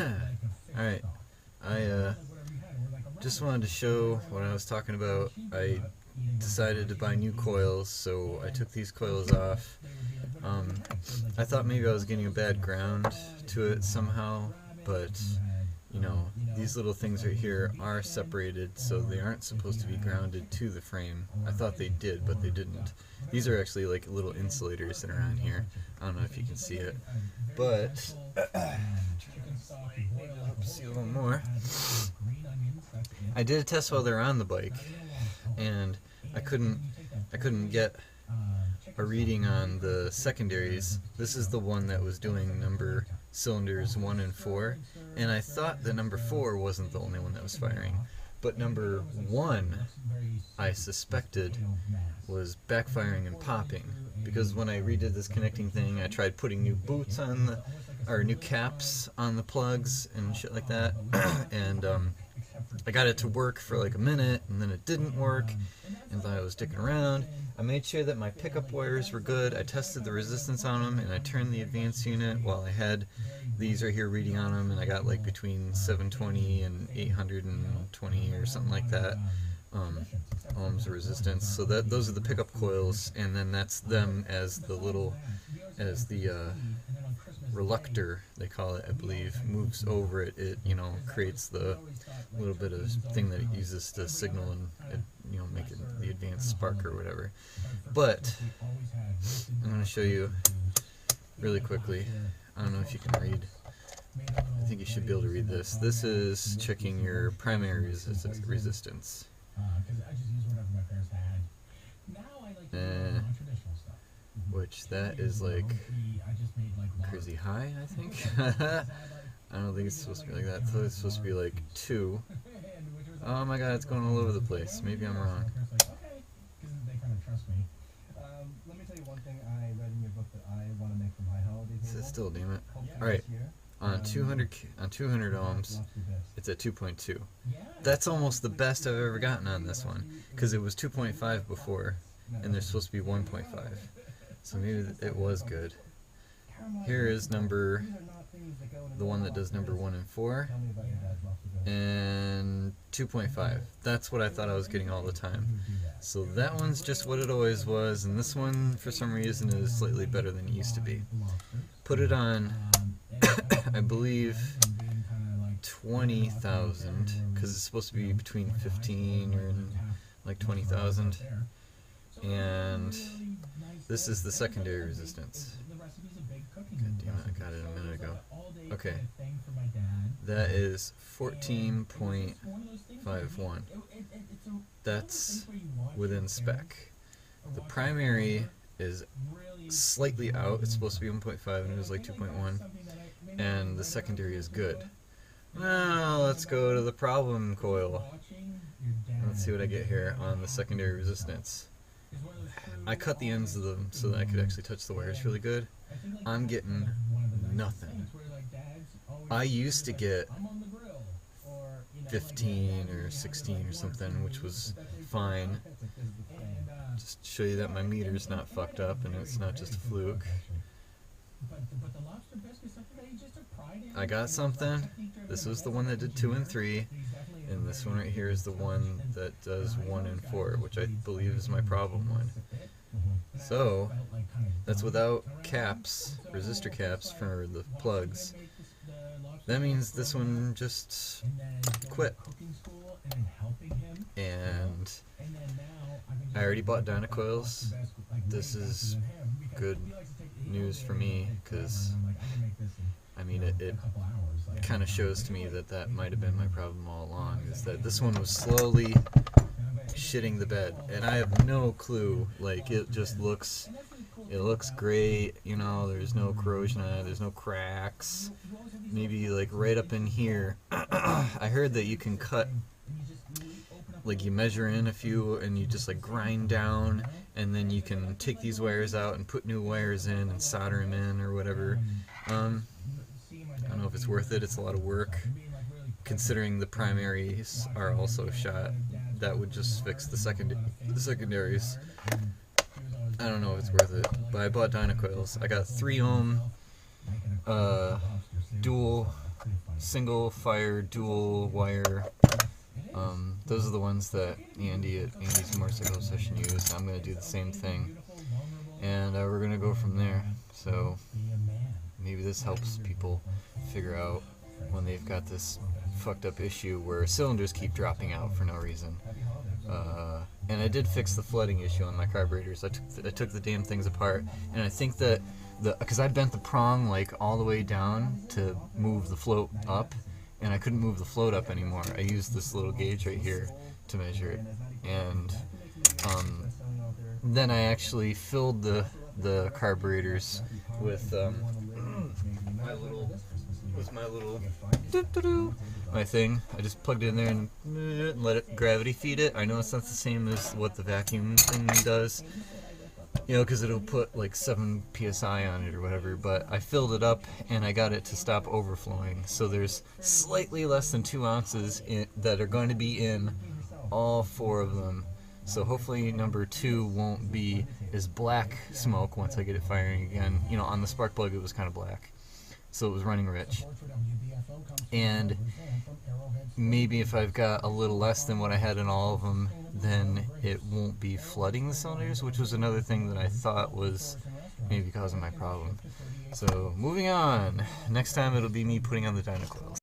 Alright, I just wanted to show what I was talking about. I decided to buy new coils, so I took these coils off. I thought maybe I was getting a bad ground to it somehow, but you know, these little things right here are separated, so they aren't supposed to be grounded to the frame. I thought they did, but they didn't. These are actually like little insulators that are on here. I don't know if you can see it, but see a little more. I did a test while they were on the bike, and I couldn't get a reading on the secondaries. This is the one that was doing number cylinders 1 and 4, and I thought that number 4 wasn't the only one that was firing, but number 1 I suspected was backfiring and popping, because when I redid this connecting thing, I tried putting new boots on the, or new caps on the plugs and shit like that, and I got it to work for like a minute, and then it didn't work, and thought I was dicking around. I made sure that my pickup wires were good. I tested the resistance on them, and I turned the advanced unit while I had these right here reading on them, and I got like between 720 and 820 or something like that ohms of resistance. So that those are the pickup coils, and then that's them as the little, as the reluctor, they call it, I believe, moves over it. It, you know, creates the little bit of thing that it uses to signal and you know, make it the advanced spark or whatever. But I'm going to show you really quickly. I don't know if you can read. I think you should be able to read this. This is checking your primary resistance. Which that is like crazy high, I think. I don't think it's supposed to be like that. I thought it's supposed to be like 2. Oh my god, it's going all over the place. Maybe I'm wrong. Is it still, damn it? Alright, on 200 ohms, it's at 2.2. That's almost the best I've ever gotten on this one, because it was 2.5 before, and there's supposed to be 1.5. So maybe it was good. Here is number, the one that does number 1 and 4, and 2.5. That's what I thought I was getting all the time. So that one's just what it always was, and this one, for some reason, is slightly better than it used to be. Put it on, I believe, 20,000, because it's supposed to be between 15 or like 20,000. And this is the secondary resistance. God damn it, I got it a minute ago. Okay. That is 14.51. That's within spec. The primary is slightly out. It's supposed to be 1.5 and it was like 2.1. And the secondary is good. Now let's go to the problem coil. Let's see what I get here on the secondary resistance. I cut the ends of them so that I could actually touch the wires really good. I'm getting nothing. I used to get 15 or 16 or something, which was fine. Just to show you that my meter's not fucked up and it's not just a fluke. I got something. This was the one that did 2 and 3, and this one right here is the one that does 1 and 4, which I believe is my problem one. So that's without caps, resistor caps for the plugs. That means this one just quit. And I already bought Dynacoils. This is good news for me, because I mean it kind of shows to me that that might have been my problem all along, is that this one was slowly shitting the bed, and I have no clue. Like, it just looks, it looks great, you know, there's no corrosion on it, there's no cracks. Maybe like right up in here. I heard that you can cut, like you measure in a few and you just like grind down, and then you can take these wires out and put new wires in and solder them in or whatever. I don't know if it's worth it. It's a lot of work, considering the primaries are also shot. That would just fix the secondaries. I don't know if it's worth it, but I bought Dynacoils. I got 3 ohm dual single fire, dual wire. Those are the ones that Andy at Andy's Motorcycle Session used. I'm going to do the same thing, and we're going to go from there. So maybe this helps people figure out when they've got this fucked up issue where cylinders keep dropping out for no reason. And I did fix the flooding issue on my carburetors. I took the damn things apart, and I think that because I bent the prong like all the way down to move the float up, and I couldn't move the float up anymore. I used this little gauge right here to measure it, and then I actually filled the carburetors with my thing. I just plugged it in there and let it gravity feed it. I know it's not the same as what the vacuum thing does, you know, because it'll put like 7 psi on it or whatever, but I filled it up and I got it to stop overflowing. So there's slightly less than 2 ounces that are going to be in all 4 of them. So hopefully number 2 won't be as black smoke once I get it firing again. You know, on the spark plug it was kind of black, so it was running rich. And maybe if I've got a little less than what I had in all of them, then it won't be flooding the cylinders, which was another thing that I thought was maybe causing my problem. So moving on, next time it'll be me putting on the dyno coils.